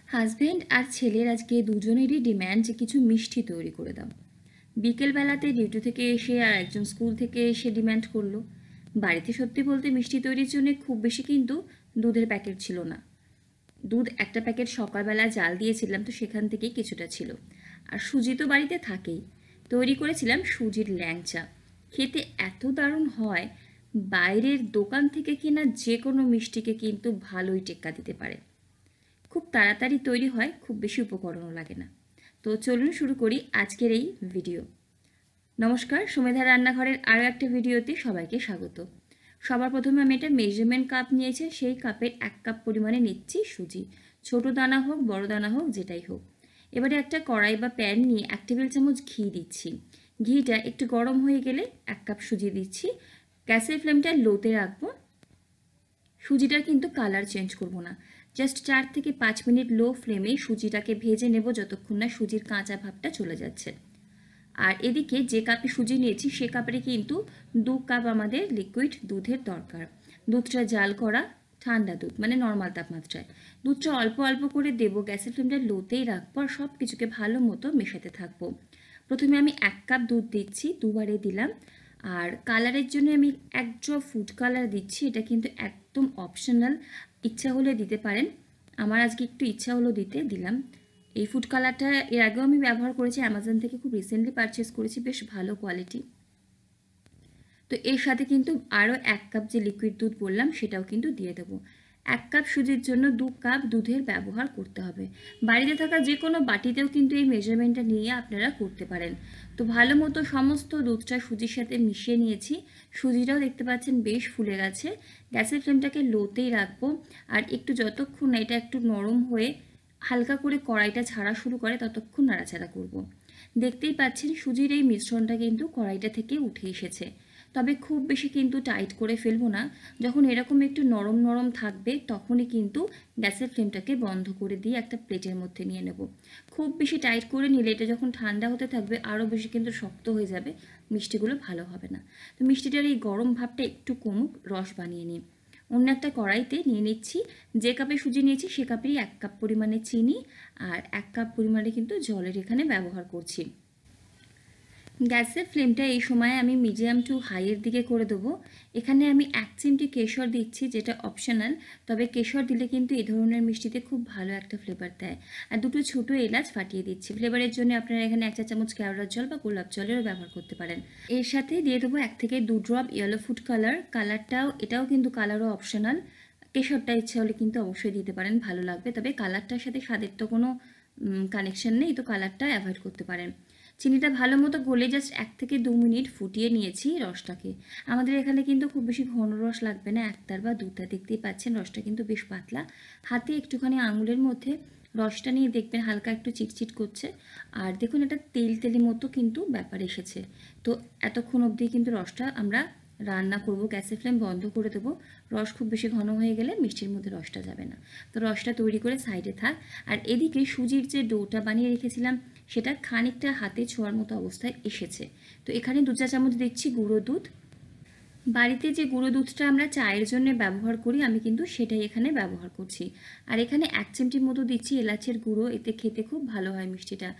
Husband আর ছেলের আজকে দুজনেরই ডিম্যান্ড যে কিছু মিষ্টি তৈরি করে দাও। বিকেলবেলাতে ডিউটি থেকে এসে আর একজন স্কুল থেকে এসে ডিম্যান্ড করলো। বাড়িতে সত্যি বলতে মিষ্টি তৈরির জন্য খুব বেশি কিন্তু দুধের প্যাকেট ছিল না। দুধ একটা প্যাকেট সকালবেলা জাল দিয়েছিলাম, তো সেখান থেকেই কিছুটা ছিল। আর সুজি তো বাড়িতে থাকেই। তৈরি করেছিলাম সুজির ল্যাংচা। খেতে এত দারুণ হয়, বাইরের দোকান থেকে কেনা যে কোনো মিষ্টিকে কিন্তু ভালোই টেক্কা দিতে পারে। খুব তাড়াতাড়ি তৈরি হয়, খুব বেশি উপকরণও লাগে না। তো চলুন শুরু করি আজকের এই ভিডিও। নমস্কার, সুমেধা রান্নাঘরের আরও একটা ভিডিওতে সবাইকে স্বাগত। সবার প্রথমে আমি একটা মেজারমেন্ট কাপ নিয়েছি, সেই কাপের 1 কাপ পরিমাণে নিচ্ছি সুজি। ছোট দানা হোক বড় দানা হোক যেটাই হোক। এবারে একটা কড়াই বা প্যান নিয়ে 1 টেবিল চামচ ঘি দিচ্ছি। ঘিটা একটু গরম হয়ে গেলে 1 কাপ সুজি দিচ্ছি। গ্যাসের ফ্লেমটা লোতে রাখবো। সুজিটার কিন্তু কালার চেঞ্জ করব না, জাস্ট 4 থেকে 5 মিনিট লো ফ্লেমে সুজিটাকে ভেজে নেব যতক্ষণ না সুজির কাঁচা ভাবটা চলে যাচ্ছে। আর এদিকে যে কাপে সুজি নিয়েছি সে কাপে কিন্তু 2 কাপ আমাদের লিকুইড দুধের দরকার। দুধটা জাল করা ঠান্ডা দুধ, মানে নর্মাল তাপমাত্রায়। দুধটা অল্প অল্প করে দেবো, গ্যাসের ফ্লেমটা লোতেই রাখবো আর সব কিছুকে ভালো মতো মেশাতে থাকবো। প্রথমে আমি 1 কাপ দুধ দিচ্ছি, দুবারে দিলাম। আর কালারের জন্য আমি 1 ড্রপ ফুড কালার দিচ্ছি, এটা কিন্তু একদম অপশনাল, ইচ্ছা হলে দিতে পারেন। আমার আজকে একটু ইচ্ছা হলো দিতে, দিলাম। এই ফুড কালারটা এর আগেও আমি ব্যবহার করেছি, অ্যামাজন থেকে খুব রিসেন্টলি পারচেস করেছি, বেশ ভালো কোয়ালিটি। তো এর সাথে কিন্তু আরও 1 কাপ যে লিকুইড দুধ বললাম সেটাও কিন্তু দিয়ে দেবো। 1 কাপ সুজির জন্য 2 কাপ দুধের ব্যবহার করতে হবে। বাড়িতে থাকা যে কোনো বাটিতেও কিন্তু এই মেজারমেন্টটা নিয়ে আপনারা করতে পারেন। তো ভালো মতো সমস্ত দুধটা সুজির সাথে মিশিয়ে নিয়েছি। সুজিটাও দেখতে পাচ্ছেন বেশ ফুলে গেছে। গ্যাসের ফ্লেমটাকে লোতেই রাখবো। আর একটু যতক্ষণ না এটা একটু নরম হয়ে হালকা করে কড়াইটা ছাড়া শুরু করে ততক্ষণ নাড়াচাড়া করব। দেখতেই পাচ্ছেন সুজির এই মিশ্রণটা কিন্তু কড়াইটা থেকে উঠে এসেছে। তবে খুব বেশি কিন্তু টাইট করে ফেলবো না। যখন এরকম একটু নরম নরম থাকবে তখনই কিন্তু গ্যাসের ফ্লেমটাকে বন্ধ করে দিয়ে একটা প্লেটের মধ্যে নিয়ে নেব। খুব বেশি টাইট করে নিলে এটা যখন ঠান্ডা হতে থাকবে আরও বেশি কিন্তু শক্ত হয়ে যাবে, মিষ্টিগুলো ভালো হবে না। তো মিষ্টিটার এই গরম ভাবটা একটু কমুক, রস বানিয়ে নিই। অন্য একটা কড়াইতে নিয়ে নিচ্ছি, যে কাপে সুজি নিয়েছি সে কাপেরই 1 কাপ পরিমাণে চিনি আর 1 কাপ পরিমাণে কিন্তু জলের এখানে ব্যবহার করছি। গ্যাসের ফ্লেমটা এই সময় আমি মিডিয়াম টু হাইয়ের দিকে করে দেবো। এখানে আমি 1 চিমটি কেশর দিচ্ছি, যেটা অপশনাল, তবে কেশর দিলে কিন্তু এই ধরনের মিষ্টিতে খুব ভালো একটা ফ্লেভার দেয়। আর 2টো ছোটো এলাচ ফাটিয়ে দিচ্ছি। ফ্লেভারের জন্য আপনারা এখানে 1 চা চামচ কেওড়ার জল বা গোলাপ জলেরও ব্যবহার করতে পারেন। এর সাথে দিয়ে দেবো 1 থেকে 2 ড্রপ ইয়েলো ফুড কালার। কালারটাও এটাও কিন্তু কালারও অপশনাল। কেশরটা ইচ্ছে হলে কিন্তু অবশ্যই দিতে পারেন, ভালো লাগবে। তবে কালারটার সাথে স্বাদের তো কোনো কানেকশন নেই, তো কালারটা অ্যাভয়েড করতে পারেন। চিনিটা ভালো মতো গলে জাস্ট 1 থেকে 2 মিনিট ফুটিয়ে নিয়েছি রসটাকে। আমাদের এখানে কিন্তু খুব বেশি ঘন রস লাগবে না, 1 তার বা 2 তা। দেখতেই পাচ্ছেন রসটা কিন্তু বেশ পাতলা। হাতে একটুখানি আঙুলের মধ্যে রসটা নিয়ে দেখবেন হালকা একটু চিটচিট করছে। আর দেখুন এটা তেল তেলি মতো কিন্তু ব্যাপার এসেছে। তো এতক্ষণ অবধি কিন্তু রসটা আমরা রান্না করব। গ্যাসের ফ্লেম বন্ধ করে দেবো। রস খুব বেশি ঘন হয়ে গেলে মিষ্টির মধ্যে রসটা যাবে না। তো রসটা তৈরি করে সাইডে থাক। আর এদিকে সুজির যে ডোটা বানিয়ে রেখেছিলাম সেটা খানিকটা হাতে ছোঁয়ার মতো অবস্থায় এসেছে। তো এখানে 2 চা চামচ দিচ্ছি গুঁড়ো দুধ। বাড়িতে যে গুঁড়ো দুধটা আমরা চায়ের জন্য ব্যবহার করি আমি কিন্তু সেটাই এখানে ব্যবহার করছি। আর এখানে 1 চিমটির মতো দিচ্ছি এলাচের গুঁড়ো, এতে খেতে খুব ভালো হয় মিষ্টিটা।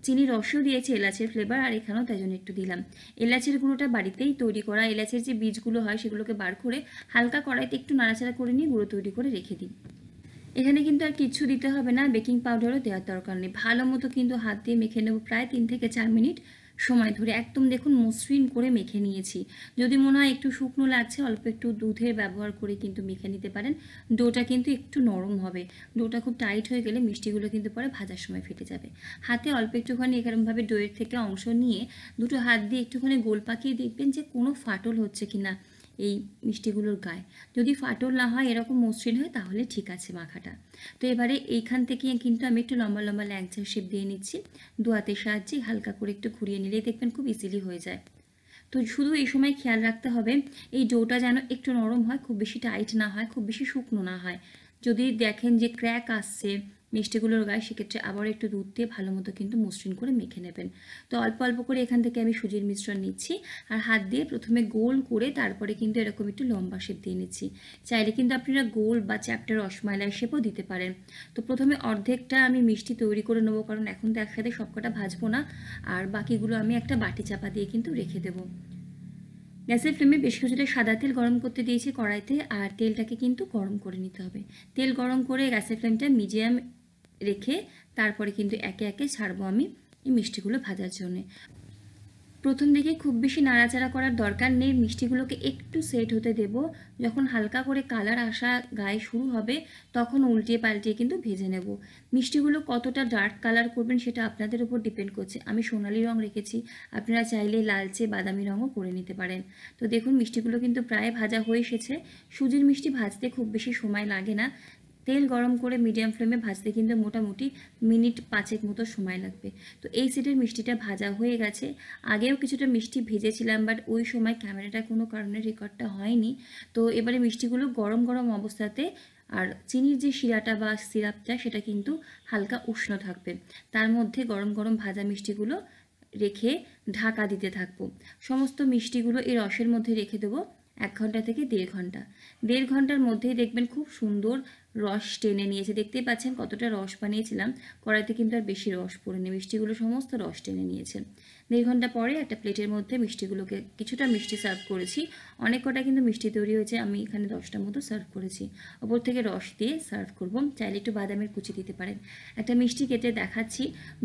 চিনির রসও দিয়েছি এলাচের ফ্লেভার, আর এখানেও তাই জন্য একটু দিলাম। এলাচের গুঁড়োটা বাড়িতেই তৈরি করা, এলাচের যে বীজগুলো হয় সেগুলোকে বার করে হালকা কড়াইতে একটু নাড়াচাড়া করে নিয়ে গুঁড়ো তৈরি করে রেখে দিই। এখানে কিন্তু আর কিচ্ছু দিতে হবে না, বেকিং পাউডারও দেওয়ার দরকার নেই। ভালো মতো কিন্তু হাত দিয়ে মেখে নেব প্রায় 3 থেকে 4 মিনিট সময় ধরে। একদম দেখুন মসৃণ করে মেখে নিয়েছি। যদি মনে হয় একটু শুকনো লাগছে অল্প একটু দুধের ব্যবহার করে কিন্তু মেখে নিতে পারেন। ডোটা কিন্তু একটু নরম হবে। ডোটা খুব টাইট হয়ে গেলে মিষ্টিগুলো কিন্তু পরে ভাজার সময় ফেটে যাবে। হাতে অল্প একটুখানি এরকমভাবে ডোয়ের থেকে অংশ নিয়ে 2টো হাত দিয়ে একটুখানি গোল পাকিয়ে দেখবেন যে কোনো ফাটল হচ্ছে কিনা এই মিষ্টিগুলোর গায়ে। যদি ফাটল না হয় এরকম মসৃণ হয় তাহলে ঠিক আছে মাখাটা। তো এবারে এইখান থেকে কিন্তু আমি একটু লম্বা লম্বা ল্যাংচা শেপ দিয়ে নিচ্ছি। 2 হাতের সাহায্যে হালকা করে একটু ঘুরিয়ে নিলেই দেখবেন খুব ইজিলি হয়ে যায়। তো শুধু এই সময় খেয়াল রাখতে হবে এই ডোটা যেন একটু নরম হয়, খুব বেশি টাইট না হয়, খুব বেশি শুকনো না হয়। যদি দেখেন যে ক্র্যাক আসছে মিষ্টিগুলোর গায়ে, সেক্ষেত্রে আবার একটু দুধ দিয়ে ভালো মতো কিন্তু মসৃণ করে মেখে নেবেন। তো অল্প অল্প করে এখান থেকে আমি সুজির মিশ্রণ নিচ্ছি, আর হাত দিয়ে প্রথমে গোল করে তারপরে কিন্তু এরকম একটু লম্বা শেপ দিয়ে নিচ্ছি। চাইলে কিন্তু আপনারা গোল বা চ্যাপ্টা রসমালাই শেপও দিতে পারেন। তো প্রথমে অর্ধেকটা আমি মিষ্টি তৈরি করে নেবো, কারণ এখন তো একসাথে সবকটা ভাজবো না, আর বাকিগুলো আমি একটা বাটি চাপা দিয়ে কিন্তু রেখে দেবো। গ্যাসের ফ্লেমে বেশ কিছুটা সাদা তেল গরম করতে দিয়েছি কড়াইতে, আর তেলটাকে কিন্তু গরম করে নিতে হবে। তেল গরম করে গ্যাসের ফ্লেমটা মিডিয়াম রেখে তারপরে কিন্তু একে একে ছাড়বো আমি এই মিষ্টিগুলো ভাজার জন্যে। প্রথম দিকে খুব বেশি নাড়াচাড়া করার দরকার নেই, মিষ্টিগুলোকে একটু সেট হতে দেব। যখন হালকা করে কালার আসা গায়ে শুরু হবে তখন উল্টিয়ে পাল্টিয়ে কিন্তু ভেজে নেব। মিষ্টিগুলো কতটা ডার্ক কালার করবেন সেটা আপনাদের উপর ডিপেন্ড করছে। আমি সোনালি রং রেখেছি, আপনারা চাইলে লালচে বাদামি রঙও করে নিতে পারেন। তো দেখুন মিষ্টিগুলো কিন্তু প্রায় ভাজা হয়ে এসেছে। সুজির মিষ্টি ভাজতে খুব বেশি সময় লাগে না, তেল গরম করে মিডিয়াম ফ্লেমে ভাজতে কিন্তু মোটামুটি মিনিট 5 মতো সময় লাগবে। তো এই সেটের মিষ্টিটা ভাজা হয়ে গেছে। আগেও কিছুটা মিষ্টি ভেজেছিলাম, বাট ওই সময় ক্যামেরাটা কোনো কারণে রেকর্ডটা হয়নি। তো এবারে মিষ্টিগুলো গরম গরম অবস্থাতে, আর চিনির যে শিরাটা বা সিরাপটা সেটা কিন্তু হালকা উষ্ণ থাকবে, তার মধ্যে গরম গরম ভাজা মিষ্টিগুলো রেখে ঢাকা দিতে থাকবো। সমস্ত মিষ্টিগুলো এই রসের মধ্যে রেখে দেবো 1 ঘন্টা থেকে 1.5 ঘন্টা। 1.5 ঘন্টার মধ্যেই দেখবেন খুব সুন্দর রস টেনে নিয়েছে। দেখতেই পাচ্ছেন কতটা রস বানিয়েছিলাম, কড়াইতে কিন্তু আর বেশি রস পড়েনি, মিষ্টিগুলো সমস্ত রস টেনে নিয়েছে। 1.5 ঘন্টা পরে একটা প্লেটের মধ্যে মিষ্টিগুলোকে কিছুটা মিষ্টি সার্ভ করেছি। অনেক কটা কিন্তু মিষ্টি তৈরি হয়েছে, আমি এখানে 10টার মতো সার্ভ করেছি। ওপর থেকে রস দিয়ে সার্ভ করব। চাইলে একটু বাদামের কুচি দিতে পারেন। একটা মিষ্টি কেটে দেখাচ্ছি,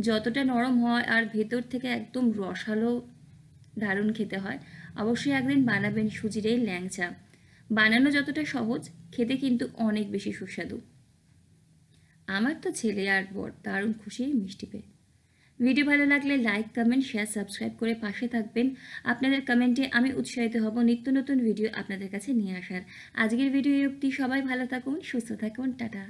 যতটা নরম হয় আর ভেতর থেকে একদম রসালো, দারুণ খেতে হয়। অবশ্যই একদিন বানাবেন সুজির এই ল্যাংচা। বানানো যতটা সহজ, খেতে কিন্তু অনেক বেশি সুস্বাদু। আমার তো ছেলে আর বর দারুণ খুশি এই মিষ্টি পেয়ে। ভিডিও ভালো লাগলে লাইক, কমেন্ট, শেয়ার, সাবস্ক্রাইব করে পাশে থাকবেন। আপনাদের কমেন্টে আমি উৎসাহিত হব নিত্য নতুন ভিডিও আপনাদের কাছে নিয়ে আসার। আজকের ভিডিও অবধি, সবাই ভালো থাকুন, সুস্থ থাকুন, টাটা।